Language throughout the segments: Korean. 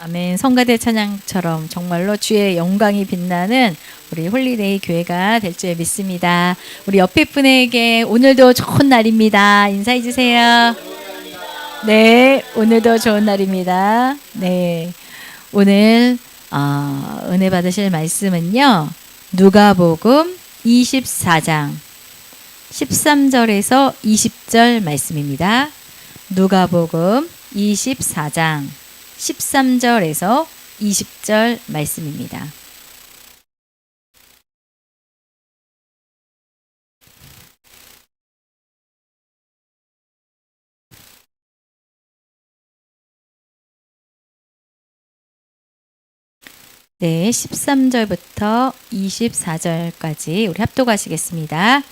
아멘. 성가대 찬양처럼 정말로 주의 영광이 빛나는 우리 홀리데이 교회가 될 줄 믿습니다. 우리 옆에 분에게 오늘도 좋은 날입니다. 인사해 주세요. 네, 오늘도 좋은 날입니다. 네, 오늘 은혜 받으실 말씀은요. 누가복음 24장 13절에서 20절 말씀입니다. 누가복음 24장 13절에서 20절 말씀입니다. 네, 13절부터 24절까지 우리 합독하시겠습니다.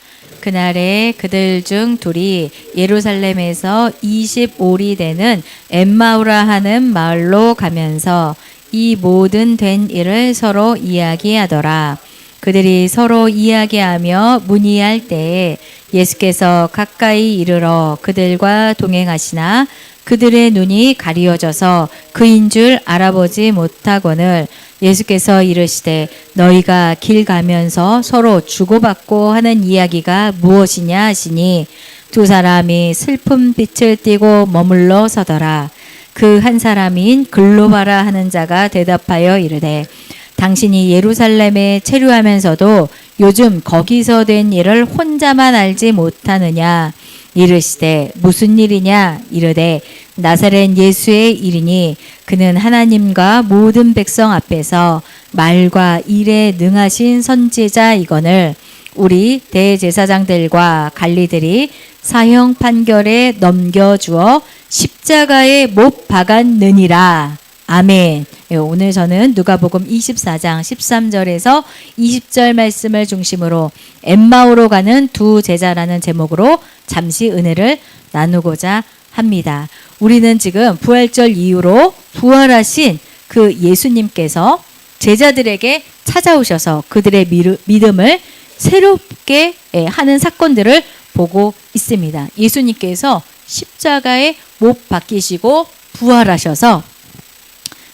그날에 그들 중 둘이 예루살렘에서 25리 되는 엠마우라 하는 마을로 가면서 이 모든 된 일을 서로 이야기하더라. 그들이 서로 이야기하며 문의할 때에 예수께서 가까이 이르러 그들과 동행하시나 그들의 눈이 가리워져서 그인 줄 알아보지 못하거늘 예수께서 이르시되 너희가 길 가면서 서로 주고받고 하는 이야기가 무엇이냐 하시니 두 사람이 슬픈 빛을 띠고 머물러 서더라. 그 한 사람인 글로바라 하는 자가 대답하여 이르되 당신이 예루살렘에 체류하면서도 요즘 거기서 된 일을 혼자만 알지 못하느냐. 이르시되 무슨 일이냐. 이르되 나사렛 예수의 일이니 그는 하나님과 모든 백성 앞에서 말과 일에 능하신 선지자이거늘 우리 대제사장들과 관리들이 사형 판결에 넘겨주어 십자가에 못 박았느니라. 아멘. 오늘 저는 누가복음 24장 13절에서 20절 말씀을 중심으로 엠마오로 가는 두 제자라는 제목으로 잠시 은혜를 나누고자 합니다. 우리는 지금 부활절 이후로 부활하신 그 예수님께서 제자들에게 찾아오셔서 그들의 믿음을 새롭게 하는 사건들을 보고 있습니다. 예수님께서 십자가에 못 박히시고 부활하셔서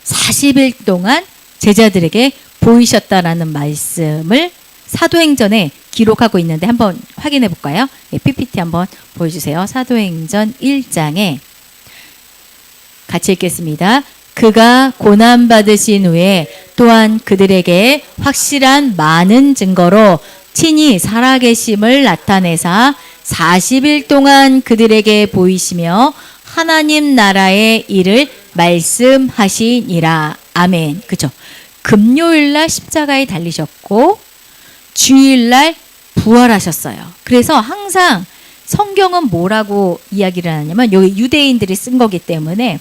40일 동안 제자들에게 보이셨다라는 말씀을 사도행전에 기록하고 있는데 한번 확인해 볼까요? PPT 한번 보여주세요. 사도행전 1장에 같이 읽겠습니다. 그가 고난받으신 후에 또한 그들에게 확실한 많은 증거로 친히 살아계심을 나타내사 40일 동안 그들에게 보이시며 하나님 나라의 일을 말씀하시니라. 아멘. 그죠? 금요일날 십자가에 달리셨고 주일날 부활하셨어요. 그래서 항상 성경은 뭐라고 이야기를 하냐면 여기 유대인들이 쓴 거기 때문에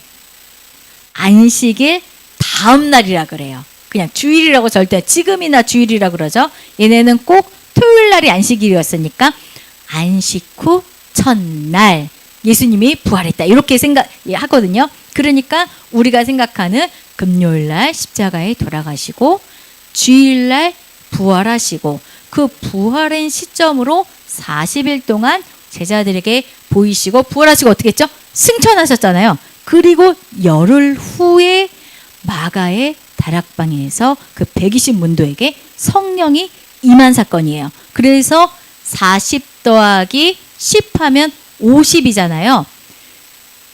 안식일 다음 날이라 그래요. 그냥 주일이라고 절대 지금이나 주일이라 그러죠. 얘네는 꼭 토요일 날이 안식일이었으니까 안식 후 첫날 예수님이 부활했다 이렇게 생각하거든요. 그러니까 우리가 생각하는 금요일날 십자가에 돌아가시고 주일날 부활하시고 그 부활한 시점으로 40일 동안 제자들에게 보이시고 부활하시고 어떻게 했죠? 승천하셨잖아요. 그리고 열흘 후에 마가의 다락방에서 그 120문도에게 성령이 임한 사건이에요. 그래서 40 더하기 10 하면 50이잖아요.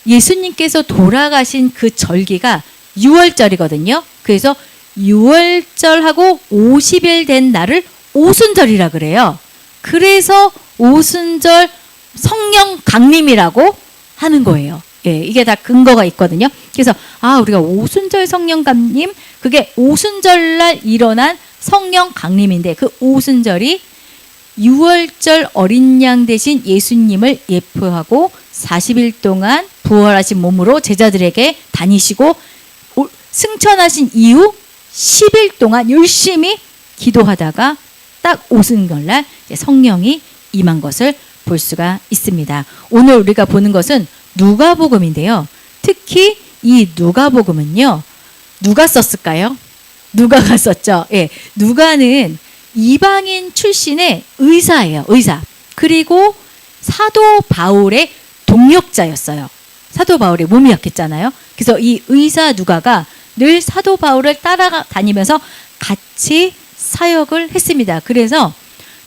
예수님께서 돌아가신 그 절기가 6월절이거든요. 그래서 6월절하고 50일 된 날을 오순절이라 그래요. 그래서 오순절 성령 강림이라고 하는 거예요. 예, 이게 다 근거가 있거든요. 그래서 우리가 오순절 성령 강림 그게 오순절날 일어난 성령 강림인데 그 오순절이 6월절 어린 양 대신 예수님을 예표하고 40일 동안 부활하신 몸으로 제자들에게 다니시고 승천하신 이후 10일 동안 열심히 기도하다가 딱 오순절날 성령이 임한 것을 볼 수가 있습니다. 오늘 우리가 보는 것은 누가복음인데요. 특히 이 누가복음은요. 누가 썼을까요? 누가가 썼죠. 예, 누가는 이방인 출신의 의사예요. 의사. 그리고 사도 바울의 동역자였어요. 사도 바울이 몸이 약했잖아요. 그래서 이 의사 누가가 늘 사도 바울을 따라다니면서 같이 사역을 했습니다. 그래서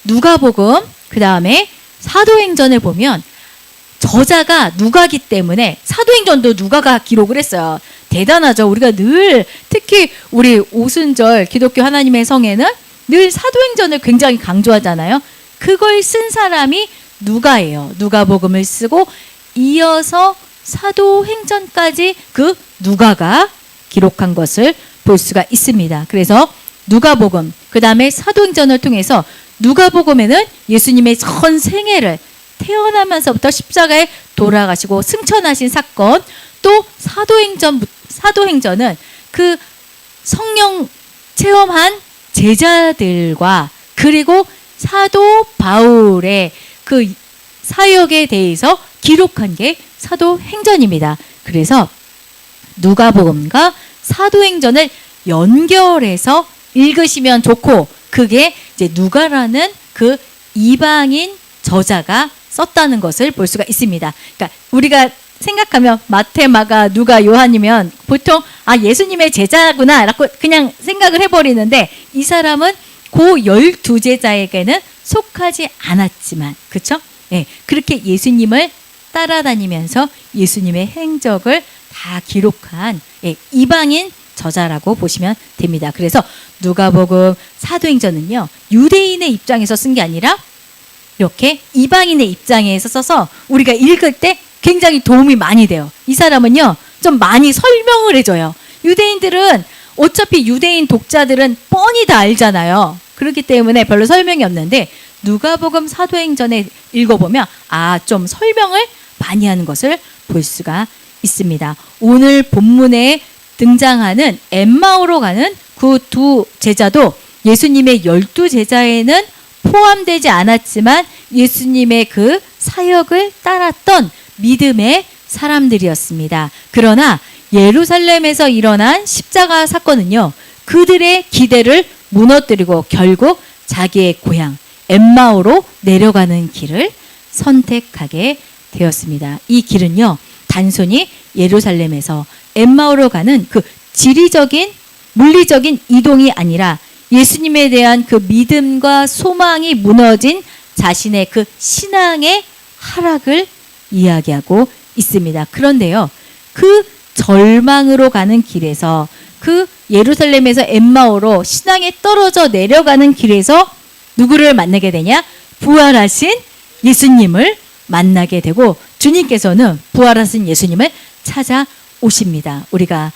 누가복음 그 다음에 사도행전을 보면 저자가 누가기 때문에 사도행전도 누가가 기록을 했어요. 대단하죠. 우리가 늘 특히 우리 오순절 기독교 하나님의 성에는 늘 사도행전을 굉장히 강조하잖아요. 그걸 쓴 사람이 누가예요. 누가복음을 쓰고 이어서 사도행전까지 그 누가가 기록한 것을 볼 수가 있습니다. 그래서 누가복음 그 다음에 사도행전을 통해서 누가복음에는 예수님의 전 생애를 태어나면서부터 십자가에 돌아가시고 승천하신 사건, 또 사도행전은 그 성령 체험한 제자들과 그리고 사도 바울의 그 사역에 대해서 기록한 게 사도행전입니다. 그래서 누가복음과 사도행전을 연결해서 읽으시면 좋고, 그게 이제 누가라는 그 이방인 저자가 썼다는 것을 볼 수가 있습니다. 그러니까 우리가 생각하면 마태, 마가, 누가, 요한이면 보통 예수님의 제자구나 라고 그냥 생각을 해버리는데, 이 사람은 그 12제자에게는 속하지 않았지만, 그렇죠? 예, 그렇게 예수님을 따라다니면서 예수님의 행적을 다 기록한 이방인 저자라고 보시면 됩니다. 그래서 누가복음, 사도행전은요, 유대인의 입장에서 쓴 게 아니라 이렇게 이방인의 입장에서 써서 우리가 읽을 때 굉장히 도움이 많이 돼요. 이 사람은요, 좀 많이 설명을 해줘요. 유대인들은 어차피 유대인 독자들은 뻔히 다 알잖아요. 그렇기 때문에 별로 설명이 없는데 누가복음, 사도행전에 읽어보면 좀 설명을 많이 하는 것을 볼 수가 있습니다. 오늘 본문에 등장하는 엠마오로 가는 그 두 제자도 예수님의 12제자에는 포함되지 않았지만 예수님의 그 사역을 따랐던 믿음의 사람들이었습니다. 그러나 예루살렘에서 일어난 십자가 사건은요, 그들의 기대를 무너뜨리고 결국 자기의 고향 엠마오로 내려가는 길을 선택하게 되었습니다. 이 길은요, 단순히 예루살렘에서 엠마오로 가는 그 지리적인 물리적인 이동이 아니라 예수님에 대한 그 믿음과 소망이 무너진 자신의 그 신앙의 하락을 이야기하고 있습니다. 그런데요, 그 절망으로 가는 길에서, 그 예루살렘에서 엠마오로 신앙에 떨어져 내려가는 길에서 누구를 만나게 되냐? 부활하신 예수님을 만나게 되고, 주님께서는 부활하신 예수님을 찾아오십니다. 우리가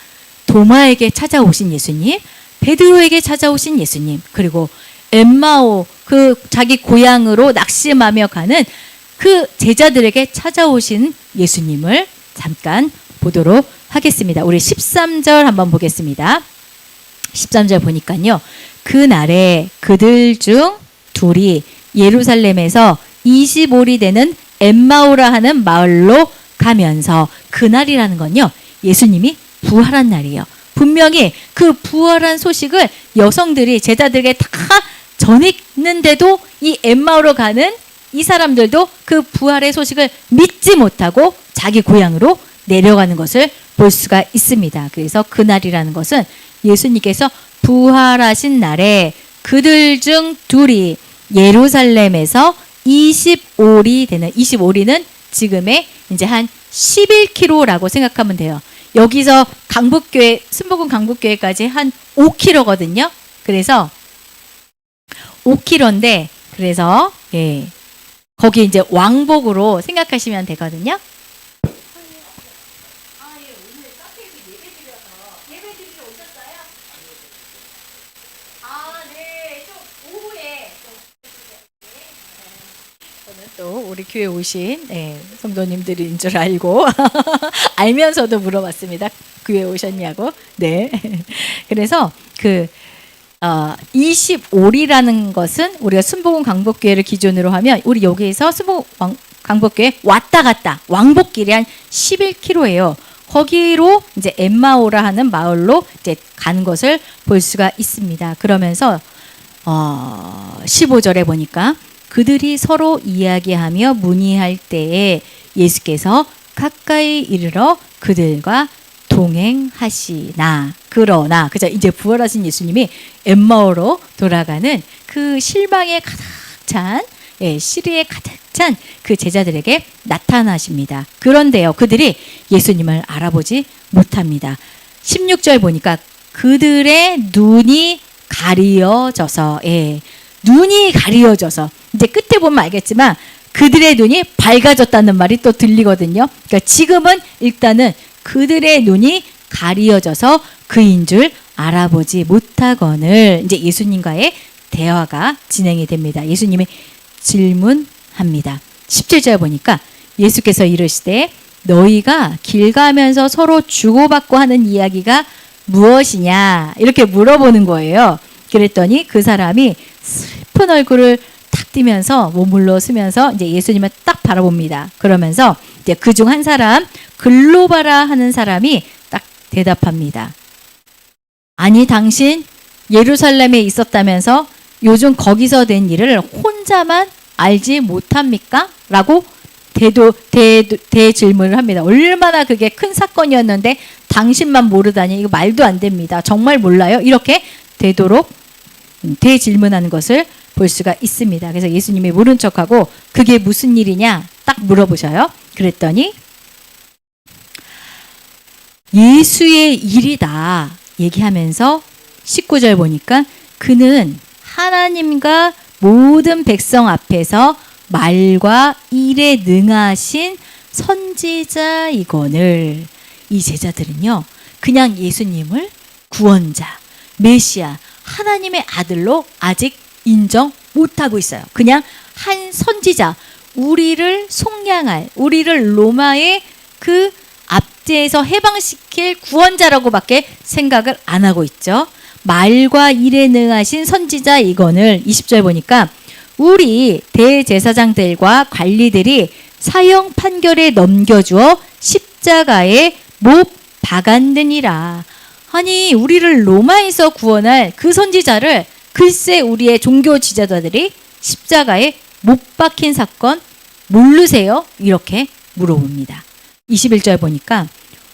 도마에게 찾아오신 예수님, 베드로에게 찾아오신 예수님, 그리고 엠마오 그 자기 고향으로 낙심하며 가는 그 제자들에게 찾아오신 예수님을 잠깐 보도록 하겠습니다. 우리 13절 한번 보겠습니다. 13절 보니까요, 그날에 그들 중 둘이 예루살렘에서 25리 되는 엠마오라 하는 마을로 가면서, 그날이라는 건요, 예수님이 부활한 날이에요. 분명히 그 부활한 소식을 여성들이 제자들에게 다 전했는데도 이 엠마오로 가는 이 사람들도 그 부활의 소식을 믿지 못하고 자기 고향으로 내려가는 것을 볼 수가 있습니다. 그래서 그날이라는 것은 예수님께서 부활하신 날에 그들 중 둘이 예루살렘에서 25리 되는, 25리는 지금의 이제 한 11km라고 생각하면 돼요. 여기서 강북교회, 순복음 강북교회까지 한 5km거든요. 그래서 5km인데, 그래서 거기 이제 왕복으로 생각하시면 되거든요. 오늘 카페에서 예배드리러 오셨어요? 네, 좀 오후에 저는 또 우리 교회 오신 성도님들인 줄 알고 알면서도 물어봤습니다. 교회 오셨냐고. 네. 그래서 25리라는 것은 우리가 순복음 강북교회를 기준으로 하면, 우리 여기에서 순복음 강북교회 왔다 갔다 왕복길이 한 11km예요. 거기로 이제 엠마오라 하는 마을로 이제 가는 것을 볼 수가 있습니다. 그러면서 15절에 보니까 그들이 서로 이야기하며 문의할 때에 예수께서 가까이 이르러 그들과 동행하시나. 그러나 그죠? 이제 부활하신 예수님이 엠마오로 돌아가는 그 실망에 가득 찬, 시리에 가득 찬 그 제자들에게 나타나십니다. 그런데요, 그들이 예수님을 알아보지 못합니다. 16절 보니까 그들의 눈이 가리어져서, 눈이 가리어져서, 이제 끝에 보면 알겠지만 그들의 눈이 밝아졌다는 말이 또 들리거든요. 그러니까 지금은 일단은 그들의 눈이 가리어져서 그인 줄 알아보지 못하거늘, 이제 예수님과의 대화가 진행이 됩니다. 예수님이 질문합니다. 17절 보니까 예수께서 이르시되 너희가 길 가면서 서로 주고받고 하는 이야기가 무엇이냐 이렇게 물어보는 거예요. 그랬더니 그 사람이 슬픈 얼굴을 탁 띄면서 몸물러 쓰면서 이제 예수님을 딱 바라봅니다. 그러면서 이제 그중 한 사람, 글로바라 하는 사람이 딱 대답합니다. 아니 당신 예루살렘에 있었다면서 요즘 거기서 된 일을 혼자만 알지 못합니까? 라고 대질문을 합니다. 얼마나 그게 큰 사건이었는데 당신만 모르다니 이거 말도 안 됩니다. 정말 몰라요? 이렇게 되도록 대질문하는 것을 볼 수가 있습니다. 그래서 예수님이 모른 척하고 그게 무슨 일이냐 딱 물어보셔요. 그랬더니 예수의 일이다 얘기하면서 19절 보니까 그는 하나님과 모든 백성 앞에서 말과 일에 능하신 선지자이거늘. 이 제자들은요 그냥 예수님을 구원자, 메시아, 하나님의 아들로 아직 인정 못하고 있어요. 그냥 한 선지자, 우리를 속량할, 우리를 로마의 그 압제에서 해방시킬 구원자라고밖에 생각을 안 하고 있죠. 말과 일에 능하신 선지자이거늘. 20절 보니까 우리 대제사장들과 관리들이 사형 판결에 넘겨주어 십자가에 못 박았느니라. 아니 우리를 로마에서 구원할 그 선지자를 글쎄 우리의 종교 지도자들이 십자가에 못 박힌 사건 모르세요? 이렇게 물어봅니다. 21절 보니까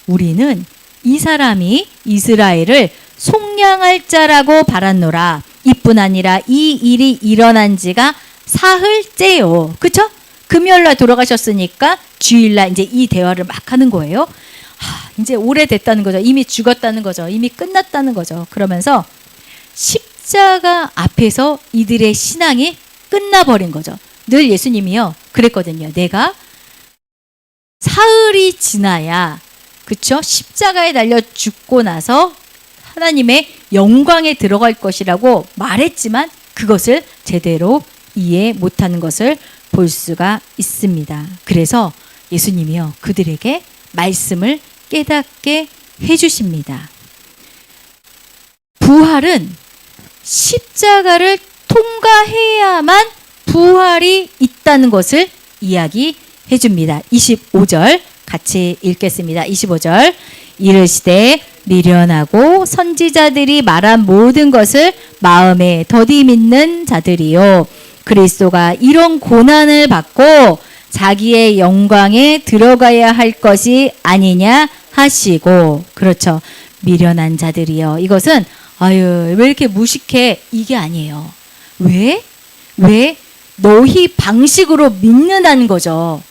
우리는 이 사람이 이스라엘을 속량할 자라고 바랐노라. 이뿐 아니라 이 일이 일어난 지가 사흘째요. 그쵸? 금요일날 돌아가셨으니까 주일날 이제 이 대화를 막 하는 거예요. 이제 오래됐다는 거죠. 이미 죽었다는 거죠. 이미 끝났다는 거죠. 그러면서 십자가 앞에서 이들의 신앙이 끝나버린 거죠. 늘 예수님이요 그랬거든요. 내가 사흘이 지나야, 그쵸? 십자가에 달려 죽고 나서 하나님의 영광에 들어갈 것이라고 말했지만 그것을 제대로 이해 못하는 것을 볼 수가 있습니다. 그래서 예수님이요 그들에게 말씀을 깨닫게 해주십니다. 부활은 십자가를 통과해야만 부활이 있다는 것을 이야기해 줍니다. 25절 같이 읽겠습니다. 25절 이르시되 미련하고 선지자들이 말한 모든 것을 마음에 더디 믿는 자들이요 그리스도가 이런 고난을 받고 자기의 영광에 들어가야 할 것이 아니냐 하시고. 그렇죠. 미련한 자들이요. 이것은 아유 왜 이렇게 무식해 이게 아니에요. 왜? 너희 방식으로 믿는다는 거죠.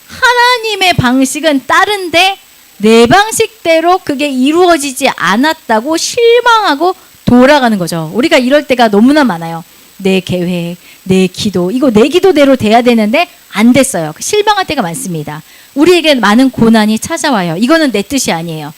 하나님의 방식은 다른데 내 방식대로 그게 이루어지지 않았다고 실망하고 돌아가는 거죠. 우리가 이럴 때가 너무나 많아요. 내 계획, 내 기도, 이거 내 기도대로 돼야 되는데 안 됐어요. 실망할 때가 많습니다. 우리에게 많은 고난이 찾아와요. 이거는 내 뜻이 아니에요.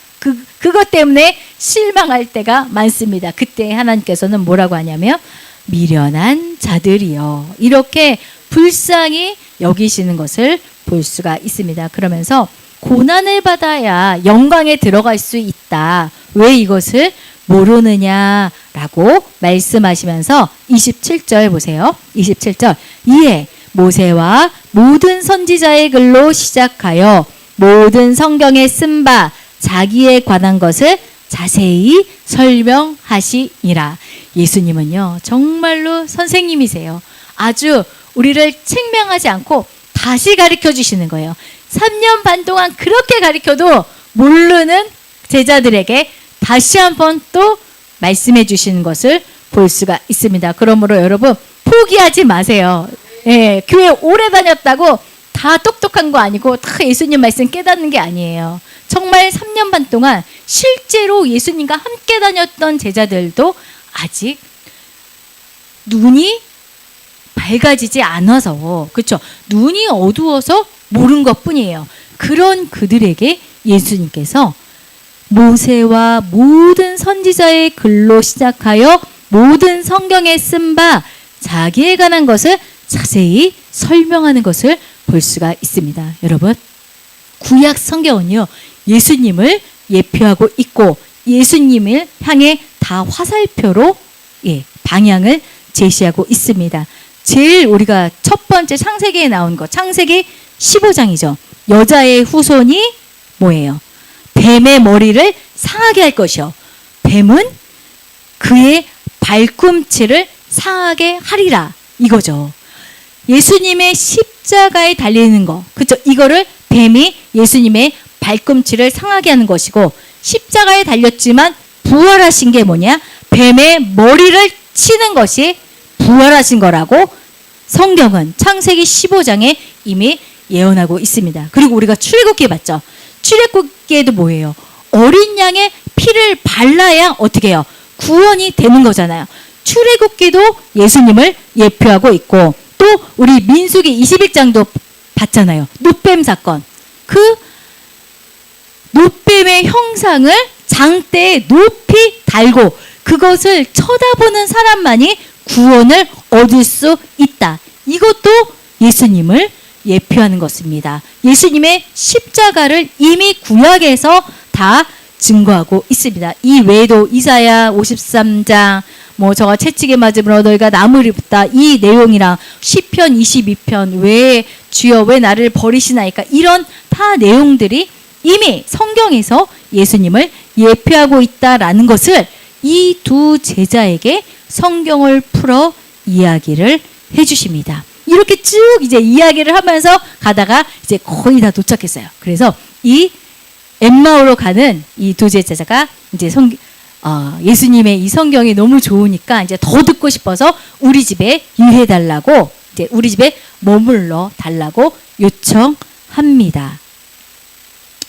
그것 때문에 실망할 때가 많습니다. 그때 하나님께서는 뭐라고 하냐면 미련한 자들이요. 이렇게 불쌍히 여기시는 것을 볼 수가 있습니다. 그러면서 고난을 받아야 영광에 들어갈 수 있다. 왜 이것을 모르느냐라고 말씀하시면서 27절 보세요. 27절 이에 모세와 모든 선지자의 글로 시작하여 모든 성경에 쓴 바 자기에 관한 것을 자세히 설명하시니라. 예수님은요 정말로 선생님이세요. 아주 우리를 책명하지 않고 다시 가르쳐 주시는 거예요. 3년 반 동안 그렇게 가르쳐도 모르는 제자들에게 다시 한번 또 말씀해 주시는 것을 볼 수가 있습니다. 그러므로 여러분 포기하지 마세요. 예, 교회 오래 다녔다고 다 똑똑한 거 아니고 다 예수님 말씀 깨닫는 게 아니에요. 정말 3년 반 동안 실제로 예수님과 함께 다녔던 제자들도 아직 눈이 밝아지지 않아서, 그렇죠? 눈이 어두워서 모른 것뿐이에요. 그런 그들에게 예수님께서 모세와 모든 선지자의 글로 시작하여 모든 성경에 쓴 바 자기에 관한 것을 자세히 설명하는 것을 볼 수가 있습니다. 여러분, 구약 성경은요, 예수님을 예표하고 있고 예수님을 향해 다 화살표로 방향을 제시하고 있습니다. 제일 우리가 첫 번째 창세기에 나온 거, 창세기 15장이죠. 여자의 후손이 뭐예요? 뱀의 머리를 상하게 할 것이요. 뱀은 그의 발꿈치를 상하게 하리라. 이거죠. 예수님의 십자가에 달리는 거. 그렇죠? 이거를 뱀이 예수님의 발꿈치를 상하게 하는 것이고, 십자가에 달렸지만 부활하신 게 뭐냐? 뱀의 머리를 치는 것이 부활하신 거라고 성경은 창세기 15장에 이미 예언하고 있습니다. 그리고 우리가 출애굽기 봤죠? 출애굽기에도 뭐예요? 어린 양의 피를 발라야 어떻게 해요? 구원이 되는 거잖아요. 출애굽기도 예수님을 예표하고 있고, 또 우리 민수기 21장도 봤잖아요. 놋뱀 사건. 그 놋뱀의 형상을 장대에 높이 달고 그것을 쳐다보는 사람만이 구원을 얻을 수 있다. 이것도 예수님을 예표하는 것입니다. 예수님의 십자가를 이미 구약에서 다 증거하고 있습니다. 이 외에도 이사야 53장, 저가 채찍에 맞음으로 너희가 나무를 입다, 이 내용이랑 시편 22편, 왜 주여 왜 나를 버리시나이까, 이런 다 내용들이 이미 성경에서 예수님을 예표하고 있다라는 것을 이 두 제자에게 성경을 풀어 이야기를 해주십니다. 이렇게 쭉 이제 이야기를 하면서 가다가 이제 거의 다 도착했어요. 그래서 이 엠마오로 가는 이 두 제자가 이제 예수님의 이 성경이 너무 좋으니까 이제 더 듣고 싶어서 우리 집에 유해달라고, 이제 우리 집에 머물러 달라고 요청합니다.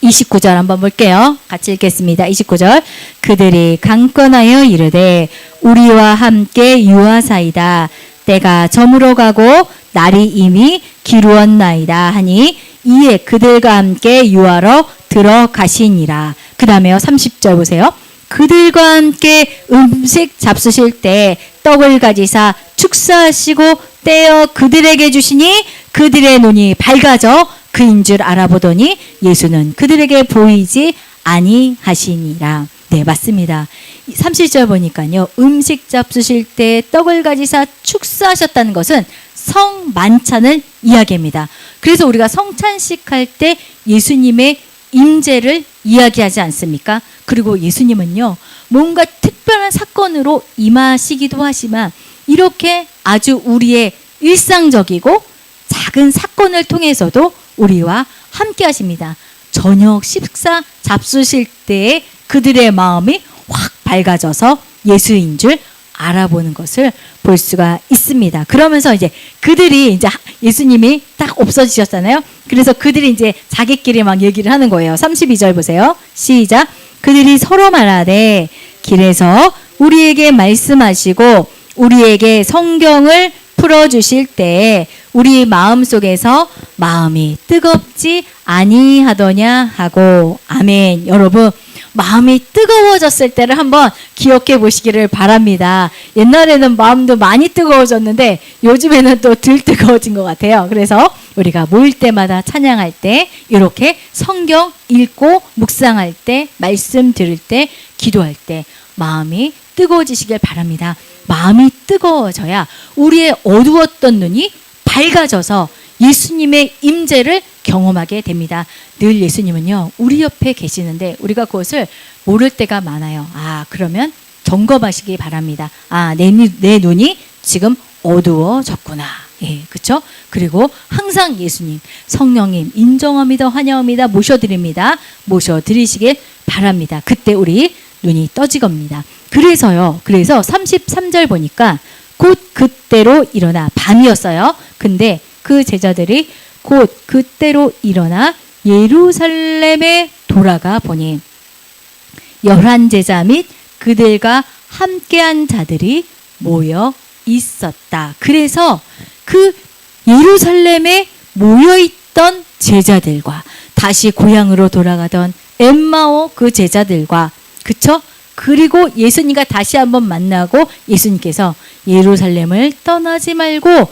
29절 한번 볼게요. 같이 읽겠습니다. 29절. 그들이 강권하여 이르되 우리와 함께 유하사이다. 때가 저물어 가고 날이 이미 기루었나이다 하니 이에 그들과 함께 유하러 들어가시니라. 그 다음에요. 30절 보세요. 그들과 함께 음식 잡수실 때 떡을 가지사 축사하시고 떼어 그들에게 주시니 그들의 눈이 밝아져 그인 줄 알아보더니 예수는 그들에게 보이지 아니하시니라. 네, 맞습니다. 30절 보니까요. 음식 잡수실 때 떡을 가지사 축사하셨다는 것은 성만찬을 이야기합니다. 그래서 우리가 성찬식 할 때 예수님의 임재를 이야기하지 않습니까? 그리고 예수님은요, 뭔가 특별한 사건으로 임하시기도 하지만 이렇게 아주 우리의 일상적이고 작은 사건을 통해서도 우리와 함께 하십니다. 저녁 식사 잡수실 때에 그들의 마음이 확 밝아져서 예수인 줄 알아보는 것을 볼 수가 있습니다. 그러면서 이제 그들이 이제 예수님이 딱 없어지셨잖아요. 그래서 그들이 이제 자기끼리 막 얘기를 하는 거예요. 32절 보세요. 시작. 그들이 서로 말하되 길에서 우리에게 말씀하시고 우리에게 성경을 풀어주실 때 우리 마음속에서 마음이 뜨겁지 아니하더냐 하고. 아멘. 여러분, 마음이 뜨거워졌을 때를 한번 기억해 보시기를 바랍니다. 옛날에는 마음도 많이 뜨거워졌는데 요즘에는 또 덜 뜨거워진 것 같아요. 그래서 우리가 모일 때마다 찬양할 때, 이렇게 성경 읽고 묵상할 때, 말씀 들을 때, 기도할 때 마음이 뜨거워지시길 바랍니다. 마음이 뜨거워져야 우리의 어두웠던 눈이 밝아져서 예수님의 임재를 경험하게 됩니다. 늘 예수님은요, 우리 옆에 계시는데 우리가 그것을 모를 때가 많아요. 그러면 점검하시기 바랍니다. 내 눈이 지금 어두워졌구나. 예, 그렇죠? 그리고 항상 예수님, 성령님 인정합니다, 환영합니다, 모셔드립니다. 모셔드리시길 바랍니다. 그때 우리 눈이 떠지겁니다. 그래서 33절 보니까 곧 그때로 일어나, 밤이었어요. 근데 그 제자들이 곧 그때로 일어나 예루살렘에 돌아가 보니 11제자 및 그들과 함께한 자들이 모여 있었다. 그래서 그 예루살렘에 모여있던 제자들과 다시 고향으로 돌아가던 엠마오 그 제자들과, 그쵸? 그리고 예수님과 다시 한번 만나고 예수님께서 예루살렘을 떠나지 말고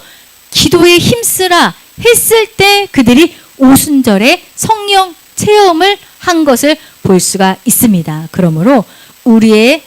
기도에 힘쓰라 했을 때 그들이 오순절에 성령 체험을 한 것을 볼 수가 있습니다. 그러므로 우리의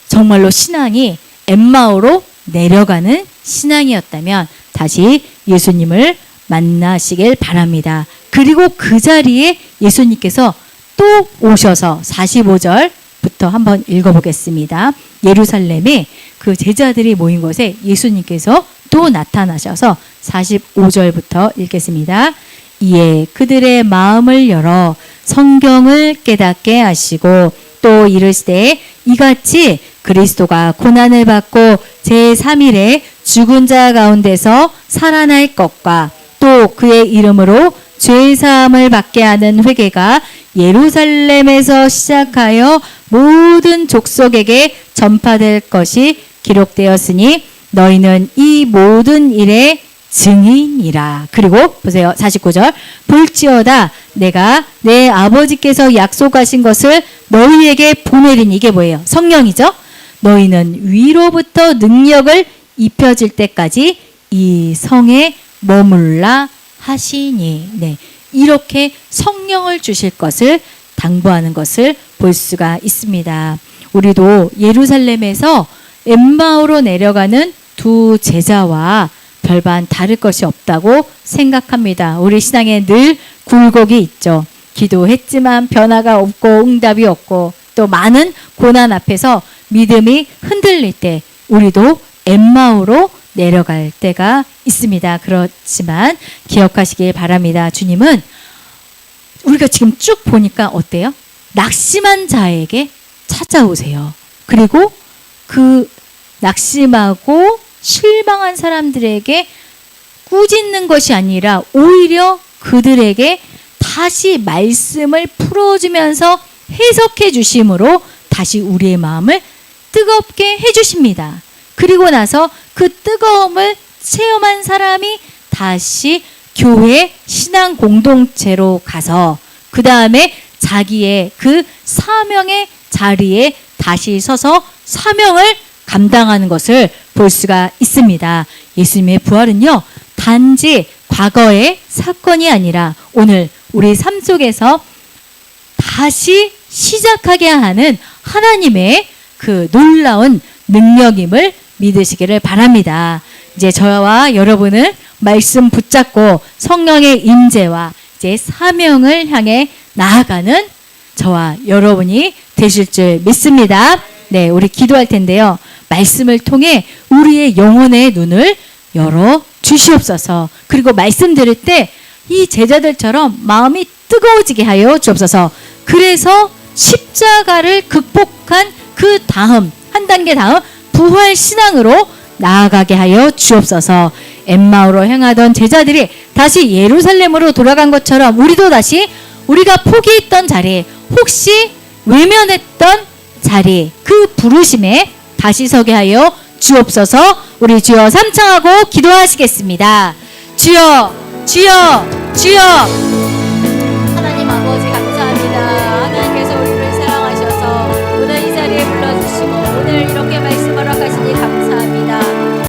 정말로 신앙이 엠마오로 내려가는 신앙이었다면 다시 예수님을 만나시길 바랍니다. 그리고 그 자리에 예수님께서 또 오셔서 45절부터 한번 읽어보겠습니다. 예루살렘에 그 제자들이 모인 곳에 예수님께서 또 나타나셔서 45절부터 읽겠습니다. 이에 그들의 마음을 열어 성경을 깨닫게 하시고 또 이르시되 이같이 그리스도가 고난을 받고 제3일에 죽은 자 가운데서 살아날 것과 또 그의 이름으로 죄사함을 받게 하는 회개가 예루살렘에서 시작하여 모든 족속에게 전파될 것이 기록되었으니 너희는 이 모든 일의 증인이라. 그리고 보세요. 49절. 볼지어다 내가 내 아버지께서 약속하신 것을 너희에게 보내리니. 이게 뭐예요? 성령이죠. 너희는 위로부터 능력을 입혀질 때까지 이 성에 머물라 하시니. 네, 이렇게 성령을 주실 것을 당부하는 것을 볼 수가 있습니다. 우리도 예루살렘에서 엠마오로 내려가는 두 제자와 별반 다를 것이 없다고 생각합니다. 우리 신앙에 늘 굴곡이 있죠. 기도했지만 변화가 없고 응답이 없고 또 많은 고난 앞에서 믿음이 흔들릴 때 우리도 엠마오로 내려갈 때가 있습니다. 그렇지만 기억하시길 바랍니다. 주님은 우리가 지금 쭉 보니까 어때요? 낙심한 자에게 찾아오세요. 그리고 그 낙심하고 실망한 사람들에게 꾸짖는 것이 아니라 오히려 그들에게 다시 말씀을 풀어주면서 해석해 주심으로 다시 우리의 마음을 뜨겁게 해주십니다. 그리고 나서 그 뜨거움을 체험한 사람이 다시 교회 신앙 공동체로 가서 그 다음에 자기의 그 사명의 자리에 다시 서서 사명을 감당하는 것을 볼 수가 있습니다. 예수님의 부활은요, 단지 과거의 사건이 아니라 오늘 우리 삶 속에서 다시 시작하게 하는 하나님의 그 놀라운 능력임을 믿으시기를 바랍니다. 이제 저와 여러분은 말씀 붙잡고 성령의 임재와 이제 사명을 향해 나아가는 저와 여러분이 되실 줄 믿습니다. 네, 우리 기도할 텐데요. 말씀을 통해 우리의 영혼의 눈을 열어 주시옵소서. 그리고 말씀 들을 때 이 제자들처럼 마음이 뜨거워지게 하여 주옵소서. 그래서 십자가를 극복한 그 다음, 한 단계 다음 부활 신앙으로 나아가게 하여 주옵소서. 엠마오로 향하던 제자들이 다시 예루살렘으로 돌아간 것처럼 우리도 다시 우리가 포기했던 자리, 혹시 외면했던 자리, 그 부르심에 다시 서게 하여 주옵소서. 우리 주여 삼창하고 기도하시겠습니다. 주여, 주여, 주여.